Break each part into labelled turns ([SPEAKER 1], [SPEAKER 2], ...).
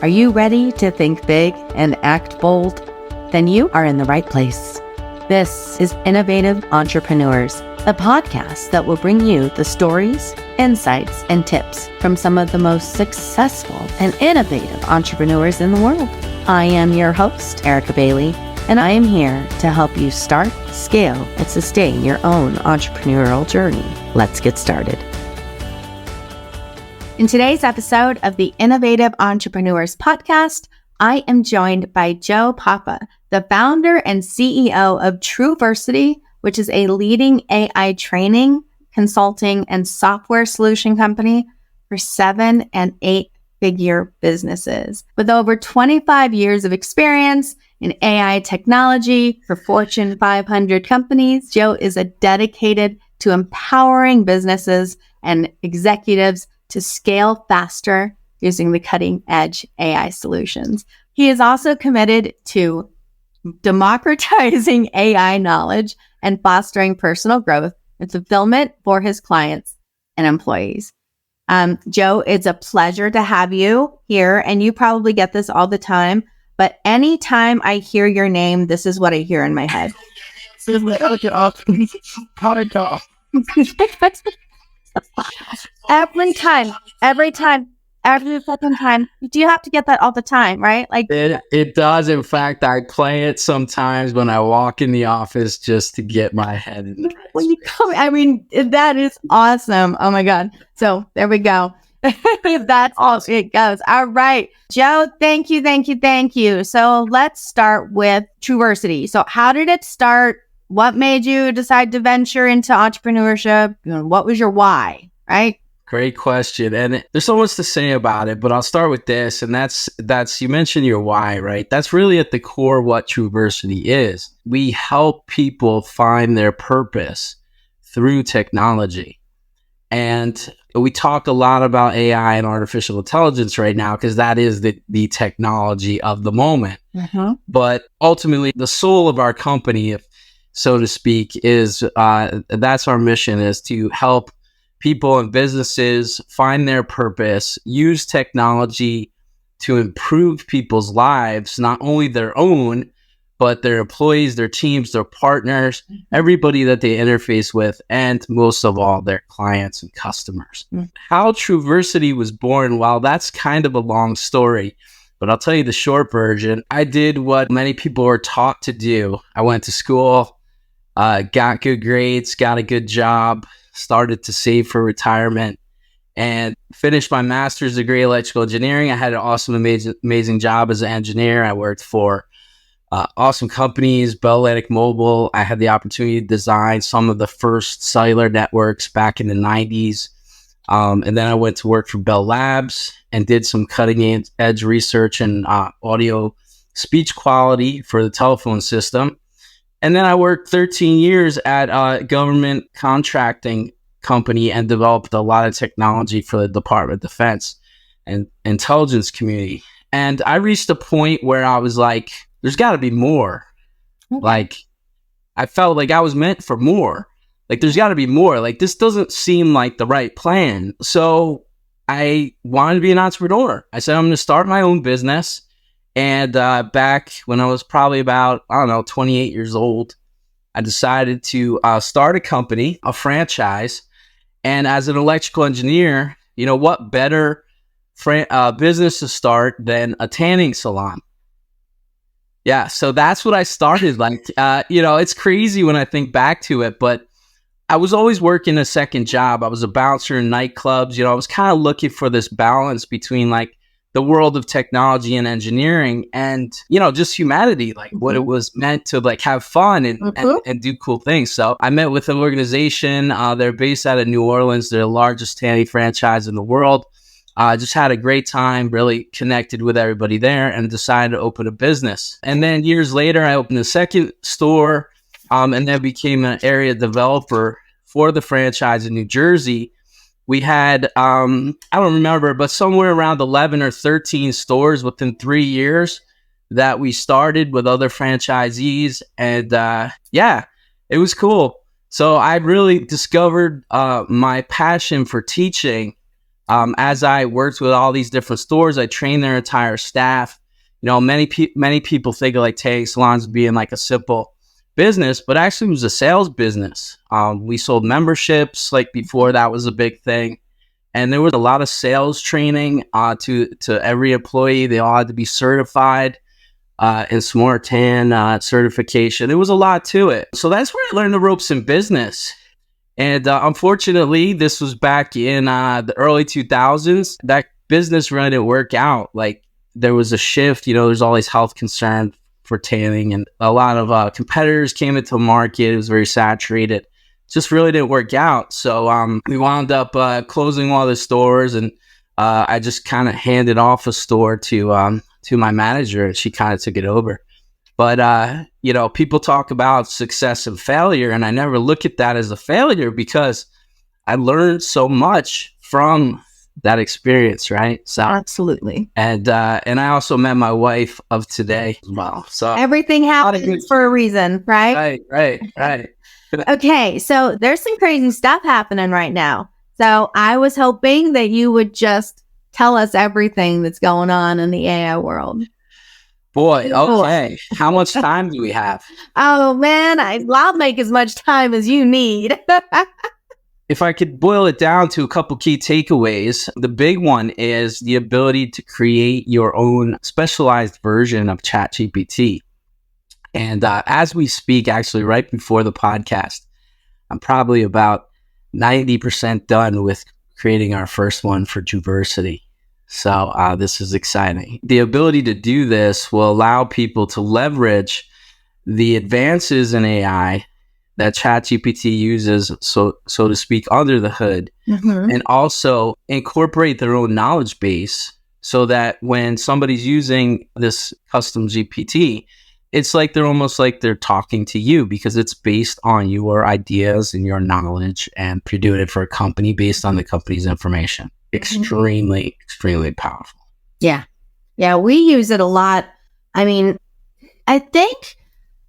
[SPEAKER 1] Are you ready to think big and act bold? Then you are in the right place. This is Innovative Entrepreneurs, a podcast that will bring you the stories, insights, and tips from some of the most successful and innovative entrepreneurs in the world. I am your host, Erica Bailey, and I am here to help you start, scale, and sustain your own entrepreneurial journey. Let's get started. In today's episode of the Innovative Entrepreneurs podcast, I am joined by Joe Papa, the founder and CEO of TruVersity, which is a leading AI training, consulting, and software solution company for 7- and 8-figure businesses. With over 25 years of experience in AI technology for Fortune 500 companies, Joe is dedicated to empowering businesses and executives to scale faster using the cutting-edge AI solutions. He is also committed to democratizing AI knowledge and fostering personal growth and fulfillment for his clients and employees. Joe, it's a pleasure to have you here, and you probably get this all the time, but anytime I hear your name, this is what I hear in my head. Every fucking time. Do you have to get that all the time, right? Like
[SPEAKER 2] it does. In fact, I play it sometimes when I walk in the office just to get my head in the
[SPEAKER 1] when you come. I mean, that is awesome. Oh my God. So there we go. That's all it goes. All right. Joe, thank you. So let's start with TruVersity. So how did it start? What made you decide to venture into entrepreneurship? What was your why, right?
[SPEAKER 2] Great question. And there's so much to say about it, but I'll start with this. And that's you mentioned your why, right? That's really at the core what TruVersity is. We help people find their purpose through technology. And we talk a lot about AI and artificial intelligence right now because that is the technology of the moment. Mm-hmm. But ultimately, the soul of our company, so to speak, is that's our mission, is to help people and businesses find their purpose, use technology to improve people's lives, not only their own, but their employees, their teams, their partners, everybody that they interface with, and most of all, their clients and customers. How TruVersity was born, well, that's kind of a long story, but I'll tell you the short version. I did what many people are taught to do. I went to school, got good grades, got a good job, started to save for retirement, and finished my master's degree in electrical engineering. I had an awesome, amazing job as an engineer. I worked for awesome companies, Bell Atlantic Mobile. I had the opportunity to design some of the first cellular networks back in the 90s. And then I went to work for Bell Labs and did some cutting edge research in audio speech quality for the telephone system. And then I worked 13 years at a government contracting company and developed a lot of technology for the Department of Defense and intelligence community. And I reached a point where I was like, there's got to be more. Okay. Like, I felt like I was meant for more. Like, there's got to be more. Like, this doesn't seem like the right plan. So I wanted to be an entrepreneur. I said, I'm going to start my own business. And back when I was probably about, 28 years old, I decided to start a company, a franchise. And as an electrical engineer, what better business to start than a tanning salon? Yeah, so that's what I started. Like, it's crazy when I think back to it, but I was always working a second job. I was a bouncer in nightclubs. I was kind of looking for this balance between like the world of technology and engineering and, just humanity, like what it was meant to like have fun and do cool things. So I met with an organization. They're based out of New Orleans. They're the largest tanning franchise in the world. Just had a great time, really connected with everybody there and decided to open a business. And then years later, I opened a second store and then became an area developer for the franchise in New Jersey. We had, I don't remember, but somewhere around 11 or 13 stores within 3 years that we started with other franchisees. And it was cool. So I really discovered my passion for teaching As I worked with all these different stores, I trained their entire staff. Many people think of like tanning salons being like a simple business, but actually it was a sales business. We sold memberships, like before that was a big thing. And there was a lot of sales training to every employee. They all had to be certified in Smart Tan certification. There was a lot to it. So that's where I learned the ropes in business. And unfortunately, this was back in the early 2000s. That business really didn't work out. Like there was a shift, there's always health concern for tanning, and a lot of competitors came into the market. It was very saturated. Just really didn't work out. So we wound up closing all the stores, and I just kind of handed off a store to my manager, and she kind of took it over. But, people talk about success and failure, and I never look at that as a failure because I learned so much from that experience, right? So
[SPEAKER 1] Absolutely.
[SPEAKER 2] And I also met my wife of today as well. So
[SPEAKER 1] everything happens for a reason, right?
[SPEAKER 2] Right.
[SPEAKER 1] Okay, so there's some crazy stuff happening right now. So I was hoping that you would just tell us everything that's going on in the AI world.
[SPEAKER 2] Boy, okay. How much time do we have?
[SPEAKER 1] Oh, man, I'll make as much time as you need.
[SPEAKER 2] If I could boil it down to a couple key takeaways, the big one is the ability to create your own specialized version of ChatGPT. And as we speak, actually, right before the podcast, I'm probably about 90% done with creating our first one for TruVersity. So this is exciting. The ability to do this will allow people to leverage the advances in AI that ChatGPT uses, so to speak, under the hood, and also incorporate their own knowledge base so that when somebody's using this custom GPT, it's like they're talking to you because it's based on your ideas and your knowledge, and you're doing it for a company based on the company's information. Extremely, extremely powerful.
[SPEAKER 1] Yeah, we use it a lot. I mean, I think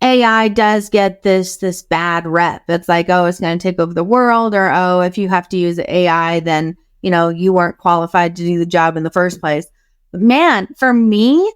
[SPEAKER 1] AI does get this bad rep. It's like, oh, it's going to take over the world, or, oh, if you have to use AI, then, you weren't qualified to do the job in the first place. But man, for me,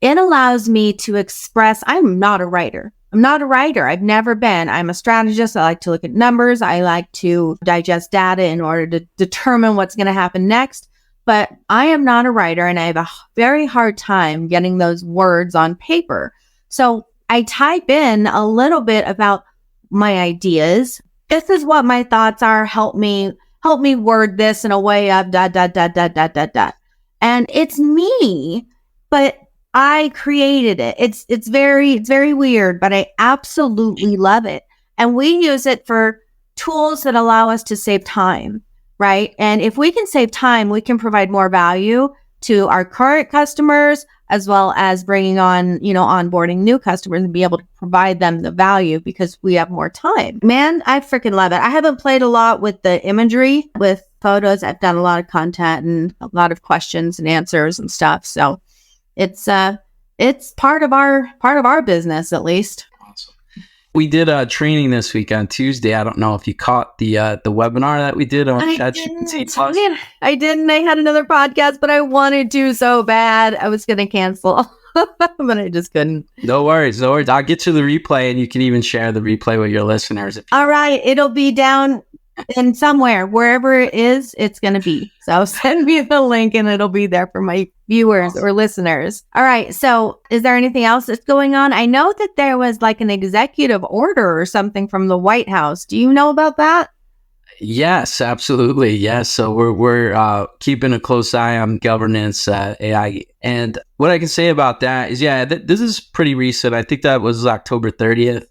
[SPEAKER 1] it allows me to express. I'm not a writer. I've never been. I'm a strategist. I like to look at numbers. I like to digest data in order to determine what's going to happen next. But I am not a writer, and I have a very hard time getting those words on paper. So I type in a little bit about my ideas. This is what my thoughts are. Help me word this in a way of ... And it's me, but I created it. It's very weird, but I absolutely love it. And we use it for tools that allow us to save time, right? And if we can save time, we can provide more value to our current customers, as well as bringing on, onboarding new customers and be able to provide them the value because we have more time. Man, I freaking love it. I haven't played a lot with the imagery, with photos. I've done a lot of content and a lot of questions and answers and stuff. So it's part of our business, at least.
[SPEAKER 2] Awesome. We did a training this week on Tuesday. I don't know if you caught the webinar that we did on ChatGPT Plus.
[SPEAKER 1] I didn't. I had another podcast, but I wanted to so bad. I was going to cancel, but I just couldn't.
[SPEAKER 2] No worries. I'll get you the replay, and you can even share the replay with your listeners.
[SPEAKER 1] All right. It'll be down in somewhere, wherever it is, it's going to be. So send me the link and it'll be there for my viewers or listeners. All right. So is there anything else that's going on? I know that there was like an executive order or something from the White House. Do you know about that?
[SPEAKER 2] Yes, absolutely. Yes. So we're keeping a close eye on governance, AI. And what I can say about that is, this is pretty recent. I think that was October 30th.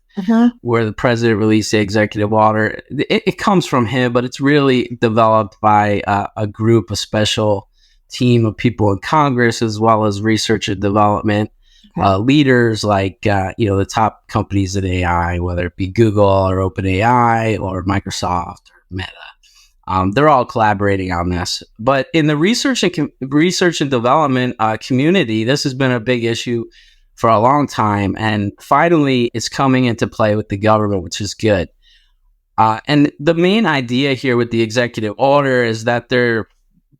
[SPEAKER 2] Where the president released the executive order. It comes from him, but it's really developed by a special team of people in Congress, as well as research and development leaders, like the top companies in AI, whether it be Google or OpenAI or Microsoft or Meta. They're all collaborating on this. But in the research and development community, this has been a big issue for a long time, and finally it's coming into play with the government, which is good. And the main idea here with the executive order is that they're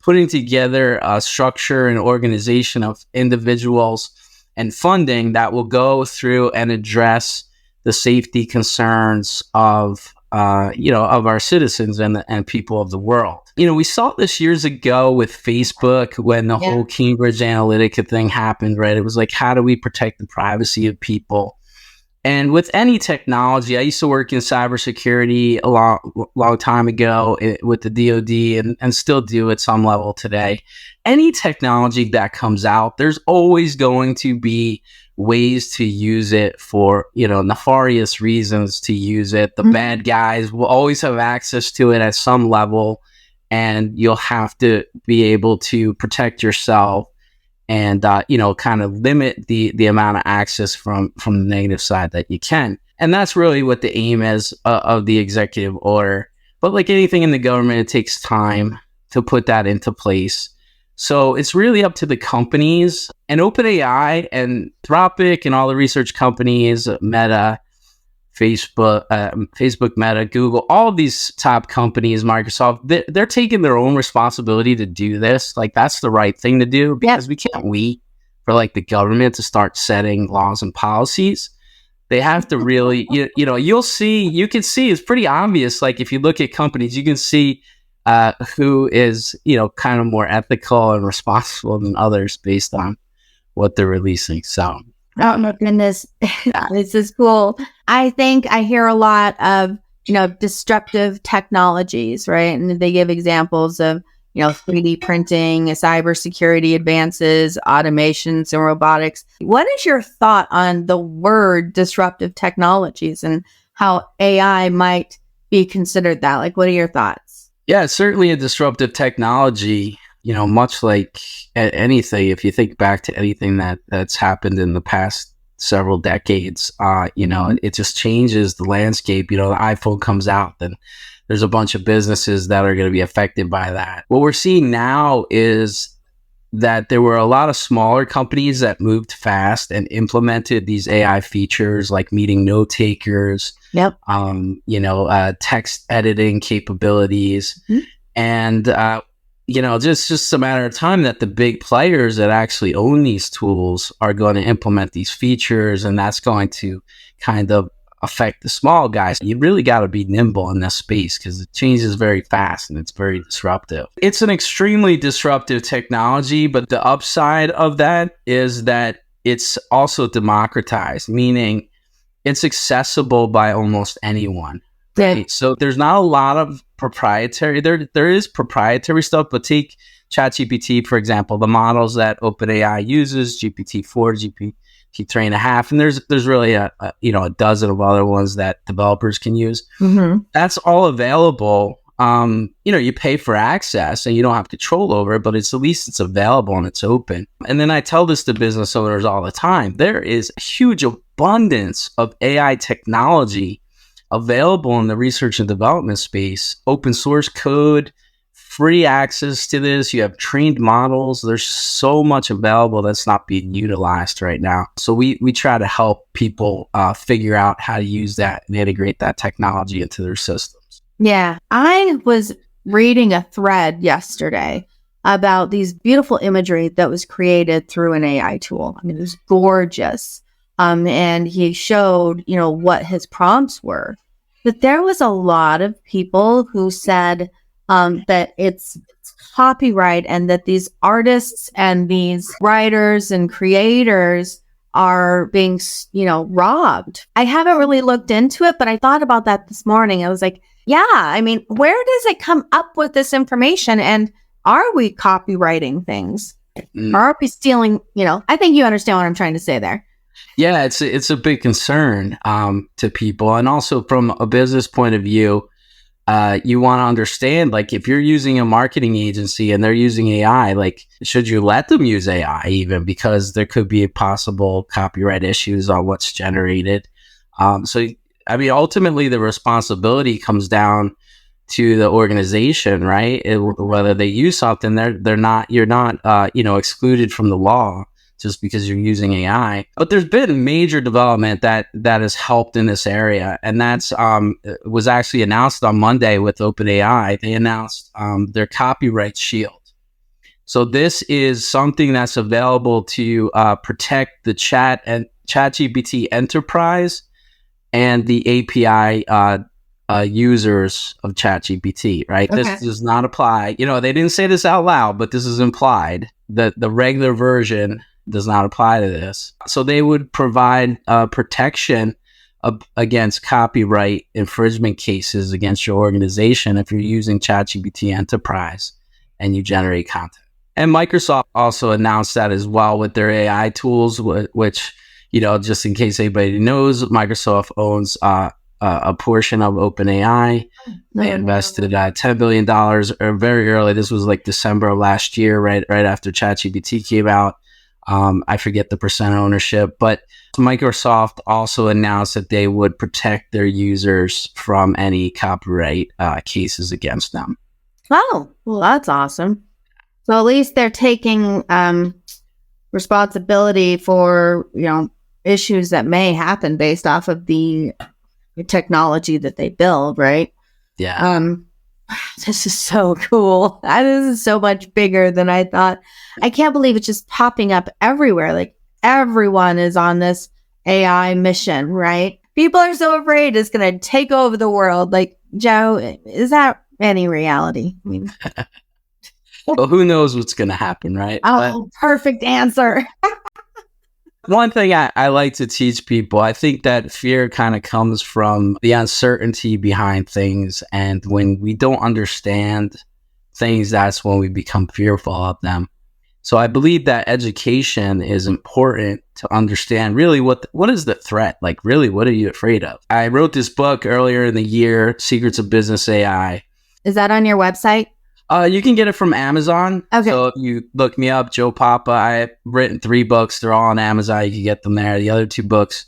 [SPEAKER 2] putting together a structure and organization of individuals and funding that will go through and address the safety concerns of of our citizens and people of the world. We saw this years ago with Facebook when the whole Cambridge Analytica thing happened, right? It was like, how do we protect the privacy of people? And with any technology, I used to work in cybersecurity a long time ago with the DoD and still do at some level today. Any technology that comes out, there's always going to be ways to use it for, nefarious reasons to use it. The bad guys will always have access to it at some level, and you'll have to be able to protect yourself and kind of limit the amount of access from the negative side that you can. And that's really what the aim is of the executive order. But like anything in the government, it takes time to put that into place. So it's really up to the companies, and OpenAI and Anthropic and all the research companies, Meta, Facebook, Meta, Google, all of these top companies, Microsoft, they're taking their own responsibility to do this. Like, that's the right thing to do, because we can't wait for like the government to start setting laws and policies. They have to really, you can see it's pretty obvious. Like, if you look at companies, you can see who is, kind of more ethical and responsible than others based on what they're releasing. So,
[SPEAKER 1] oh my goodness, this is cool. I think I hear a lot of, disruptive technologies, right? And they give examples of, 3D printing, cybersecurity advances, automations, and robotics. What is your thought on the word disruptive technologies and how AI might be considered that? Like, what are your thoughts?
[SPEAKER 2] Yeah, it's certainly a disruptive technology. Much like anything, if you think back to anything that's happened in the past several decades, it just changes the landscape. The iPhone comes out, then there's a bunch of businesses that are going to be affected by that. What we're seeing now is that there were a lot of smaller companies that moved fast and implemented these AI features, like meeting note takers, text editing capabilities, and just a matter of time that the big players that actually own these tools are going to implement these features, and that's going to kind of affect the small guys. You really got to be nimble in this space because it changes very fast and it's very disruptive. It's an extremely disruptive technology, but the upside of that is that it's also democratized, meaning it's accessible by almost anyone. Right? So there's not a lot of proprietary. There is proprietary stuff, but take ChatGPT, for example, the models that OpenAI uses, GPT-4, GPT-3.5, and there's really a dozen of other ones that developers can use. That's all available. You pay for access and you don't have control over it, but at least it's available and it's open. And then I tell this to business owners all the time. There is a huge abundance of AI technology available in the research and development space, open source code, free access to this. You have trained models. There's so much available that's not being utilized right now. So we try to help people figure out how to use that and integrate that technology into their systems.
[SPEAKER 1] Yeah. I was reading a thread yesterday about these beautiful imagery that was created through an AI tool. I mean, it was gorgeous. And he showed, what his prompts were. But there was a lot of people who said that it's copyright and that these artists and these writers and creators are being, robbed. I haven't really looked into it, but I thought about that this morning. I was like, yeah, I mean, where does it come up with this information? And are we copywriting things? Or are we stealing, I think you understand what I'm trying to say there.
[SPEAKER 2] Yeah, it's a big concern to people. And also from a business point of view, you want to understand, like, if you're using a marketing agency and they're using AI, like, should you let them use AI even? Because there could be possible copyright issues on what's generated. Ultimately, the responsibility comes down to the organization, right? Whether they use something, you're not excluded from the law just because you're using AI. But there's been major development that has helped in this area. And that's was actually announced on Monday with OpenAI. They announced their copyright shield. So this is something that's available to protect the ChatGPT Enterprise and the API users of ChatGPT, right?
[SPEAKER 1] Okay.
[SPEAKER 2] This does not apply. They didn't say this out loud, but this is implied that the regular version does not apply to this. So they would provide protection against copyright infringement cases against your organization if you're using ChatGPT Enterprise and you generate content. And Microsoft also announced that as well with their AI tools, which, just in case anybody knows, Microsoft owns a portion of OpenAI. They invested $10 billion very early. This was like December of last year, right after ChatGPT came out. I forget the percent ownership, but Microsoft also announced that they would protect their users from any copyright cases against them.
[SPEAKER 1] Oh, well, that's awesome. So at least they're taking responsibility for, issues that may happen based off of the technology that they build, right?
[SPEAKER 2] Yeah.
[SPEAKER 1] This is so cool. This is so much bigger than I thought. I can't believe it's just popping up everywhere. Like everyone is on this AI mission, right? People are so afraid it's going to take over the world. Like, Joe, is that any reality? I mean,
[SPEAKER 2] well, who knows what's going to happen, right?
[SPEAKER 1] Oh, perfect answer.
[SPEAKER 2] One thing I like to teach people, I think that fear kind of comes from the uncertainty behind things. And when we don't understand things, that's when we become fearful of them. So I believe that education is important to understand really what is the threat? Like, really, what are you afraid of? I wrote this book earlier in the year, Secrets of Business AI.
[SPEAKER 1] Is that on your website?
[SPEAKER 2] You can get it from Amazon.
[SPEAKER 1] Okay.
[SPEAKER 2] So if you look me up, Joe Papa, I've written 3 books. They're all on Amazon. You can get them there. The other 2 books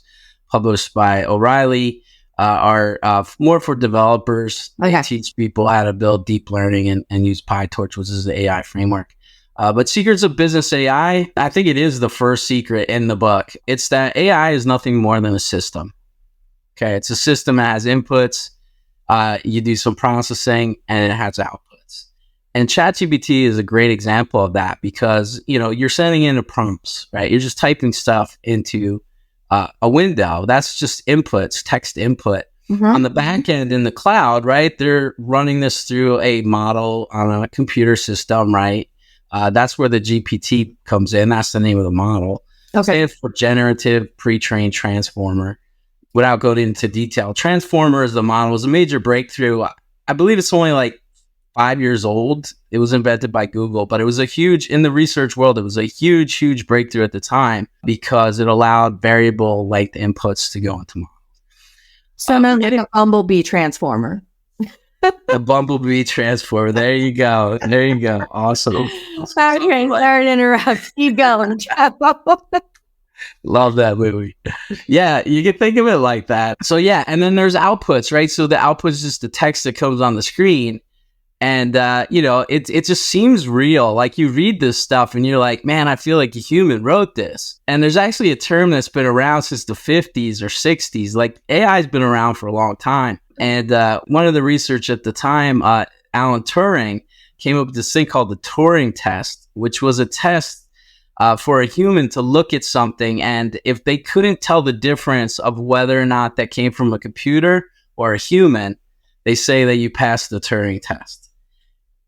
[SPEAKER 2] published by O'Reilly are more for developers.
[SPEAKER 1] Okay.
[SPEAKER 2] They teach people how to build deep learning and use PyTorch, which is the AI framework. But Secrets of Business AI, I think it is the first secret in the book. It's that AI is nothing more than a system. Okay, it's a system that has inputs. You do some processing and it has outputs. And ChatGPT is a great example of that because, you're sending in the prompts, right? You're just typing stuff into a window. That's just inputs, text input. Mm-hmm. On the back end in the cloud, right? They're running this through a model on a computer system, right? That's where the GPT comes in. That's the name of the model. Okay. Stands for Generative Pre-trained Transformer. Without going into detail, Transformer as the model was a major breakthrough. I believe it's only like 5 years old. It was invented by Google, but it was in the research world, it was a huge breakthrough at the time because it allowed variable length inputs to go into models.
[SPEAKER 1] So like a bumblebee transformer.
[SPEAKER 2] The bumblebee transformer. There you go. Awesome.
[SPEAKER 1] Sorry to interrupt. Keep going.
[SPEAKER 2] Love that movie. Yeah, you can think of it like that. So yeah, and then there's outputs, right? So the output is just the text that comes on the screen. And, it just seems real. Like you read this stuff and you're like, man, I feel like a human wrote this. And there's actually a term that's been around since the 50s or 60s. Like AI has been around for a long time. And one of the research at the time, Alan Turing, came up with this thing called the Turing test, which was a test for a human to look at something. And if they couldn't tell the difference of whether or not that came from a computer or a human, they say that you passed the Turing test.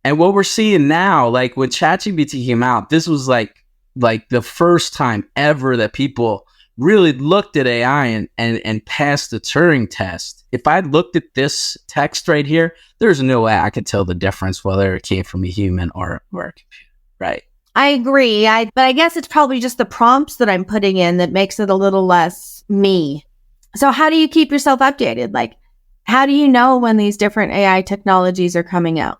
[SPEAKER 2] And what we're seeing now, like when ChatGPT came out, this was like the first time ever that people really looked at AI and passed the Turing test. If I looked at this text right here, there's no way I could tell the difference whether it came from a human or a computer, right?
[SPEAKER 1] I agree. But I guess it's probably just the prompts that I'm putting in that makes it a little less me. So how do you keep yourself updated? Like, how do you know when these different AI technologies are coming out?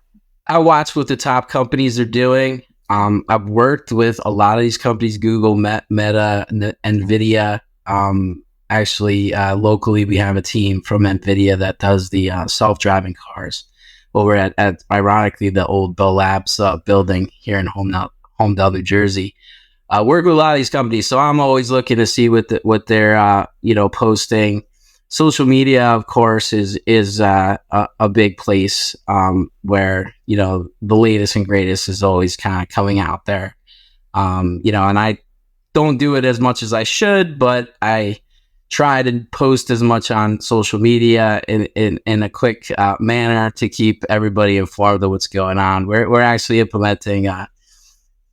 [SPEAKER 2] I watch what the top companies are doing. I've worked with a lot of these companies, Google, Meta, NVIDIA. Locally, we have a team from NVIDIA that does the self-driving cars. Well, we're at ironically, the old Bell Labs building here in Homedale, New Jersey. Work with a lot of these companies. So I'm always looking to see what they're, posting. social media, of course, is a big place where the latest and greatest is always kind of coming out there. And I don't do it as much as I should, but I try to post as much on social media in a quick manner to keep everybody informed of what's going on. We're actually implementing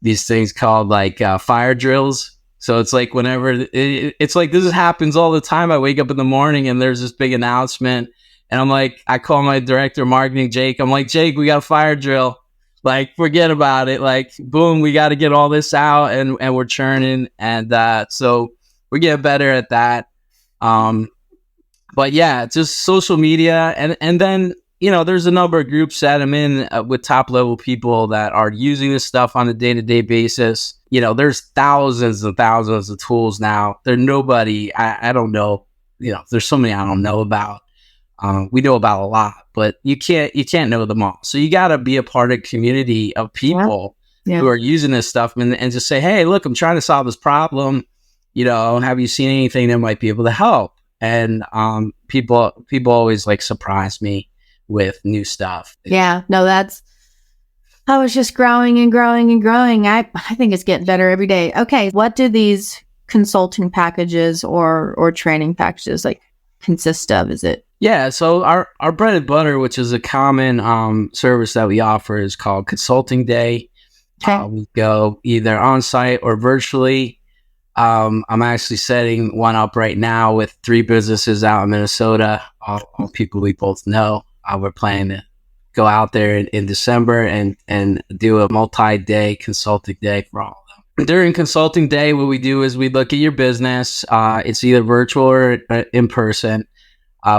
[SPEAKER 2] these things called like fire drills. So it's like whenever it's like this happens all the time. I wake up in the morning and there's this big announcement, and I'm like, I call my director of marketing, Jake. I'm like, Jake, we got a fire drill. Like, forget about it. Like, boom, we got to get all this out, and we're churning, and so we're getting better at that. But yeah, just social media, and then there's a number of groups that I'm in with top level people that are using this stuff on a day-to-day basis. There's thousands and thousands of tools now. There's nobody I don't know. There's so many I don't know about. We know about a lot, but you can't know them all. So you got to be a part of a community of people who are using this stuff and just say, hey, look, I'm trying to solve this problem. Have you seen anything that might be able to help? And people always like surprise me with new stuff.
[SPEAKER 1] Yeah, no, I was just growing and growing and growing. I think it's getting better every day. Okay, what do these consulting packages or training packages like consist of? Is it?
[SPEAKER 2] Yeah, so our bread and butter, which is a common service that we offer, is called Consulting Day.
[SPEAKER 1] Okay.
[SPEAKER 2] We go either on site or virtually. I'm actually setting one up right now with 3 businesses out in Minnesota, all people we both know. We're planning to go out there in December and do a multi-day consulting day for all of them. During consulting day, what we do is we look at your business. It's either virtual or in person.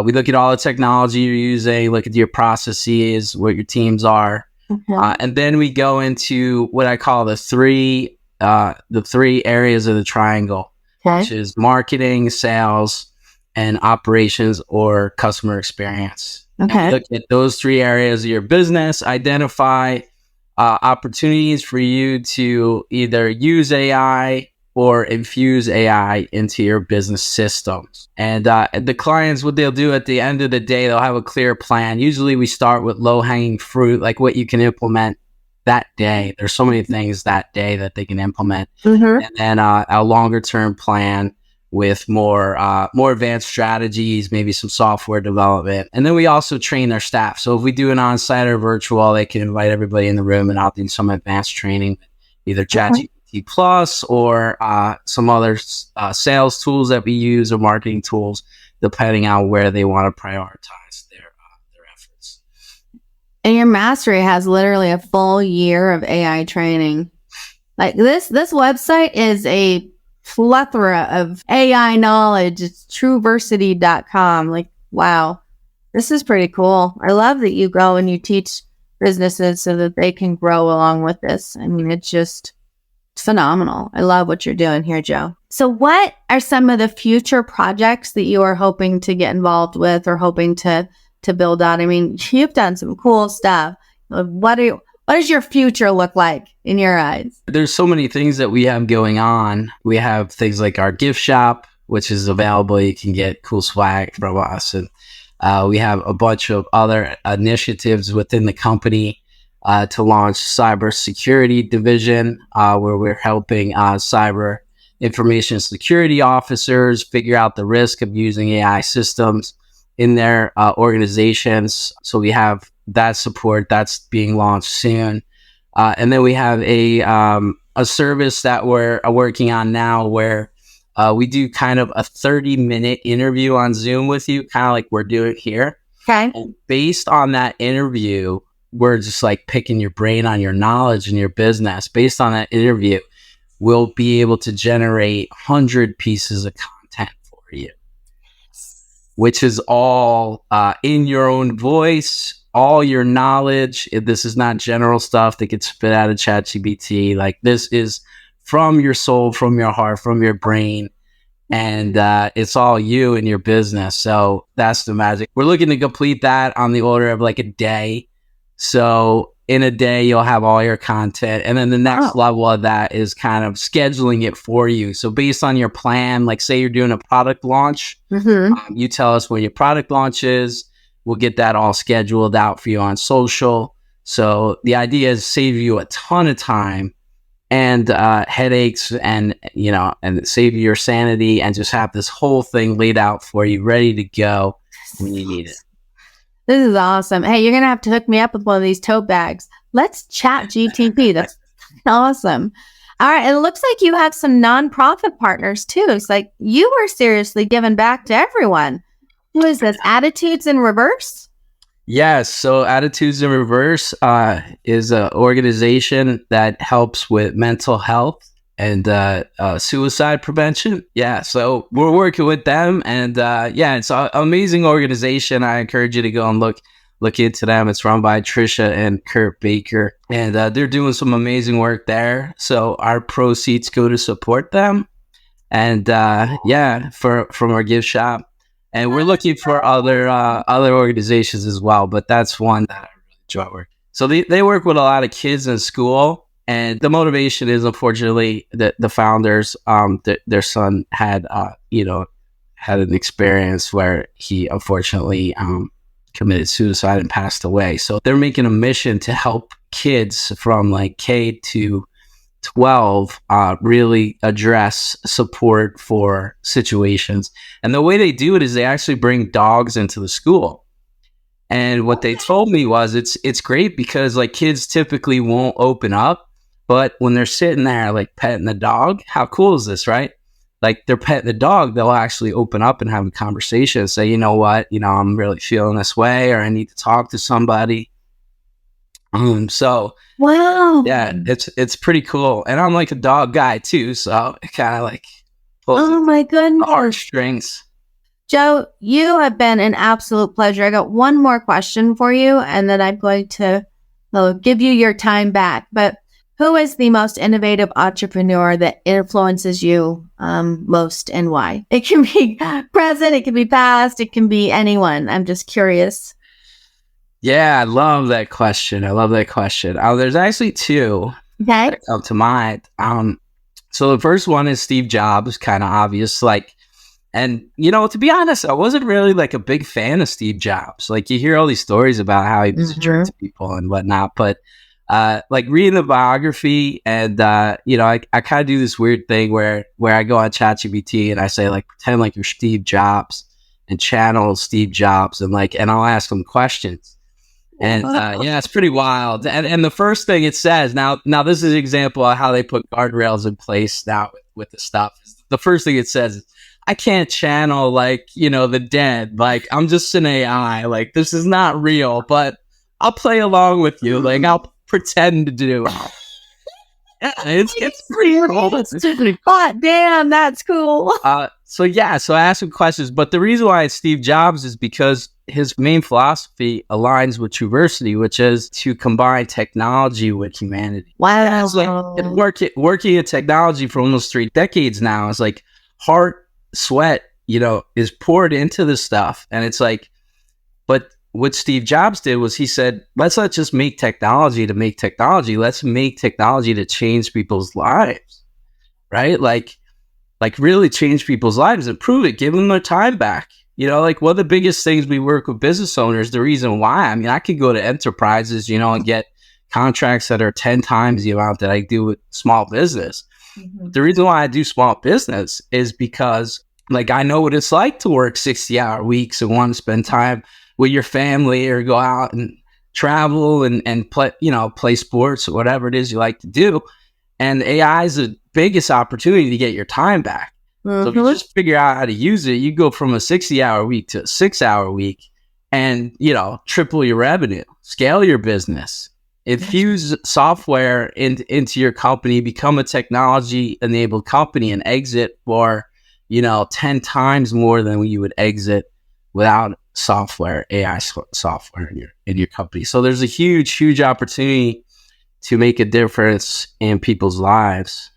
[SPEAKER 2] We look at all the technology you're using, look at your processes, what your teams are. And then we go into what I call the three areas of the triangle, which is marketing, sales, and operations or customer experience.
[SPEAKER 1] Okay.
[SPEAKER 2] Look at those 3 areas of your business, identify opportunities for you to either use AI or infuse AI into your business systems. And the clients, what they'll do at the end of the day, they'll have a clear plan. Usually we start with low-hanging fruit, like what you can implement that day. There's so many things that day that they can implement. And then a longer-term plan with more advanced strategies, maybe some software development. And then we also train their staff. So if we do an on-site or virtual, they can invite everybody in the room and I'll do some advanced training, either ChatGPT Plus or some other sales tools that we use or marketing tools, depending on where they want to prioritize their efforts.
[SPEAKER 1] And your mastery has literally a full year of AI training. Like this website is a plethora of AI knowledge. It's TruVersity.com. Like, wow, this is pretty cool. I love that you go and you teach businesses so that they can grow along with this. I mean, it's just phenomenal. I love what you're doing here, Joe. So what are some of the future projects that you are hoping to get involved with or hoping to build out? I mean, you've done some cool stuff. What does your future look like in your eyes?
[SPEAKER 2] There's so many things that we have going on. We have things like our gift shop, which is available. You can get cool swag from us. And we have a bunch of other initiatives within the company to launch cybersecurity division, where we're helping cyber information security officers figure out the risk of using AI systems in their organizations. So we have that support that's being launched soon. And then we have a service that we're working on now where we do kind of a 30-minute interview on Zoom with you, kind of like we're doing here.
[SPEAKER 1] Okay.
[SPEAKER 2] And based on that interview, we're just like picking your brain on your knowledge and your business. Based on that interview, we'll be able to generate 100 pieces of content for you, which is all in your own voice, all your knowledge. This is not general stuff that gets spit out of ChatGPT. Like, this is from your soul, from your heart, from your brain. And it's all you and your business. So that's the magic. We're looking to complete that on the order of like a day. So in a day, you'll have all your content. And then the next level of that is kind of scheduling it for you. So based on your plan, like say you're doing a product launch, you tell us when your product launch is. We'll get that all scheduled out for you on social. So the idea is save you a ton of time and headaches, and and save you your sanity, and just have this whole thing laid out for you, ready to go when you need it.
[SPEAKER 1] This is awesome. Hey, you're going to have to hook me up with one of these tote bags. Let's chat GTP. That's awesome. All right. It looks like you have some nonprofit partners too. It's like you were seriously giving back to everyone. Who is this? Attitudes in Reverse?
[SPEAKER 2] Yes. So Attitudes in Reverse is an organization that helps with mental health and suicide prevention. Yeah. So we're working with them, and it's an amazing organization. I encourage you to go and look into them. It's run by Trisha and Kurt Baker, and they're doing some amazing work there. So our proceeds go to support them, and from our gift shop. And we're looking for other organizations as well, but that's one that I really enjoy working. So they work with a lot of kids in school, and the motivation is, unfortunately, that the founders, their son had an experience where he unfortunately committed suicide and passed away. So they're making a mission to help kids from like K to 12 really address support for situations. And the way they do it is they actually bring dogs into the school. And what they told me was it's great because like kids typically won't open up, but when they're sitting there like petting the dog, how cool is this, right? Like they're petting the dog, they'll actually open up and have a conversation and say, you know what, I'm really feeling this way, or I need to talk to somebody. So
[SPEAKER 1] wow,
[SPEAKER 2] yeah, it's pretty cool, and I'm like a dog guy too, so it kind of like pulls
[SPEAKER 1] my goodness,
[SPEAKER 2] heartstrings.
[SPEAKER 1] Joe, you have been an absolute pleasure. I got one more question for you, and then I'm going to give you your time back. But who is the most innovative entrepreneur that influences you most, and why? It can be present, it can be past, it can be anyone. I'm just curious.
[SPEAKER 2] Yeah, I love that question. There's actually two that come to mind. So the first one is Steve Jobs, kind of obvious. And to be honest, I wasn't really like a big fan of Steve Jobs. Like you hear all these stories about how he was a jerk to people and whatnot, but like reading the biography, and I kind of do this weird thing where I go on ChatGPT and I say like pretend like you're Steve Jobs and channel Steve Jobs, and I'll ask him questions. And it's pretty wild. And the first thing it says, now this is an example of how they put guardrails in place now with the stuff. The first thing it says is, I can't channel the dead. Like I'm just an AI. Like this is not real, but I'll play along with you. Like I'll pretend to do it. Yeah, it's pretty cool. It's pretty
[SPEAKER 1] hot. Damn, that's cool.
[SPEAKER 2] So I asked him questions, but the reason why it's Steve Jobs is because his main philosophy aligns with TruVersity, which is to combine technology with humanity.
[SPEAKER 1] Wow.
[SPEAKER 2] It's like working in technology for almost 3 decades now. It's like heart, sweat, is poured into this stuff. And it's like, but what Steve Jobs did was he said, let's not just make technology to make technology. Let's make technology to change people's lives, right? Like really change people's lives, improve it, give them their time back. Like one of the biggest things we work with business owners, the reason why, I could go to enterprises, and get contracts that are 10 times the amount that I do with small business. Mm-hmm. The reason why I do small business is because I know what it's like to work 60-hour weeks and want to spend time with your family or go out and travel and play sports or whatever it is you like to do. And AI is the biggest opportunity to get your time back. So if you just figure out how to use it, you go from a 60-hour week to a 6-hour week and, triple your revenue, scale your business, infuse software into your company, become a technology-enabled company, and exit for, 10 times more than you would exit without software, AI software in your company. So there's a huge opportunity to make a difference in people's lives.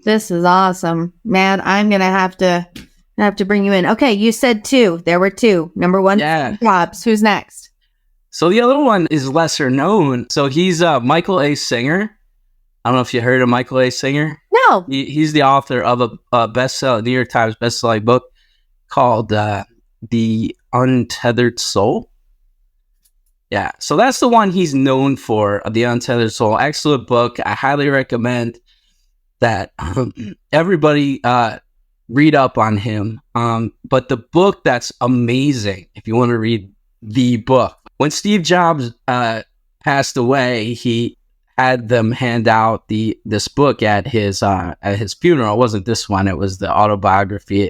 [SPEAKER 1] This is awesome, man. I'm going to have to bring you in. Okay. You said 2. There were 2. Number 1, Jobs. Who's next?
[SPEAKER 2] So the other one is lesser known. So he's Michael A. Singer. I don't know if you heard of Michael A. Singer.
[SPEAKER 1] No.
[SPEAKER 2] He's the author of a New York Times bestselling book called The Untethered Soul. Yeah, so that's the one he's known for, The Untethered Soul. Excellent book. I highly recommend that everybody read up on him. But the book that's amazing, if you want to read the book, when Steve Jobs passed away, he had them hand out this book at his funeral. It wasn't this one; it was the autobiography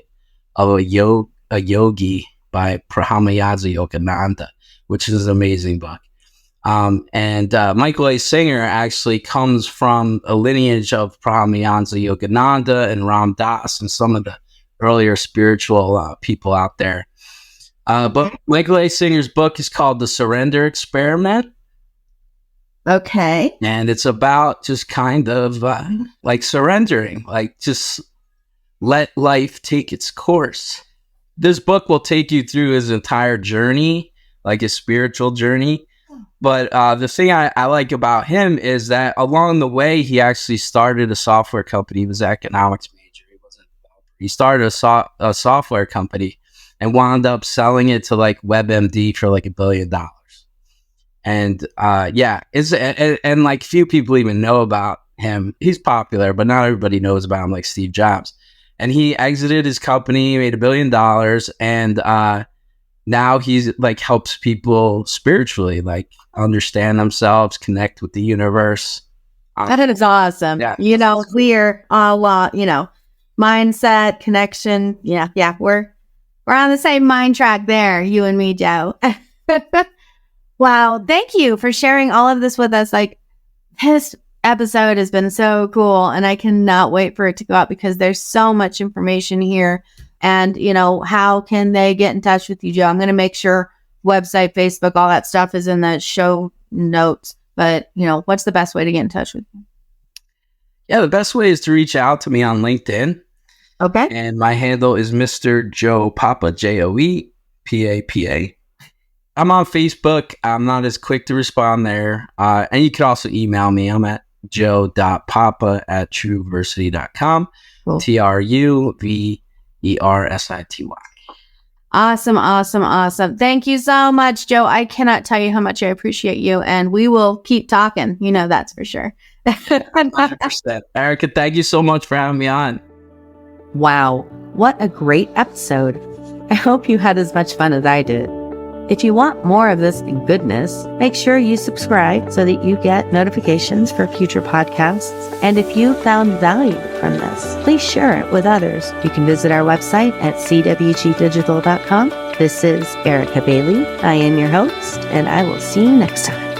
[SPEAKER 2] of a yogi by Paramahansa Yogananda, which is an amazing book. And Michael A. Singer actually comes from a lineage of Paramahansa Yogananda and Ram Dass and some of the earlier spiritual people out there. But Michael A. Singer's book is called The Surrender Experiment.
[SPEAKER 1] Okay.
[SPEAKER 2] And it's about just kind of like surrendering, like just let life take its course. This book will take you through his entire journey, like his spiritual journey. But the thing I like about him is that along the way, he actually started a software company. He was an economics major. He started a software company and wound up selling it to like WebMD for like $1 billion. And and like few people even know about him. He's popular, but not everybody knows about him like Steve Jobs. And he exited his company, made $1 billion, and now he's like helps people spiritually, like understand themselves, connect with the universe.
[SPEAKER 1] That is awesome.
[SPEAKER 2] Yeah.
[SPEAKER 1] We're mindset, connection. Yeah. We're on the same mind track there, you and me, Joe. Wow. Thank you for sharing all of this with us. Like, this episode has been so cool, and I cannot wait for it to go out because there's so much information here. And, how can they get in touch with you, Joe? I'm going to make sure website, Facebook, all that stuff is in the show notes. But, what's the best way to get in touch with you?
[SPEAKER 2] Yeah, the best way is to reach out to me on LinkedIn.
[SPEAKER 1] Okay.
[SPEAKER 2] And my handle is Mr. Joe Papa, JoePapa. I'm on Facebook. I'm not as quick to respond there. And you can also email me. I'm at joe.papa@TruVersity.com.
[SPEAKER 1] Cool.
[SPEAKER 2] TruVersity.
[SPEAKER 1] Awesome. Thank you so much, Joe. I cannot tell you how much I appreciate you, and we will keep talking. That's for sure.
[SPEAKER 2] 100%. Erica, thank you so much for having me on.
[SPEAKER 1] Wow, what a great episode. I hope you had as much fun as I did. If you want more of this goodness, make sure you subscribe so that you get notifications for future podcasts. And if you found value from this, please share it with others. You can visit our website at cwgdigital.com. This is Erica Bailey. I am your host, and I will see you next time.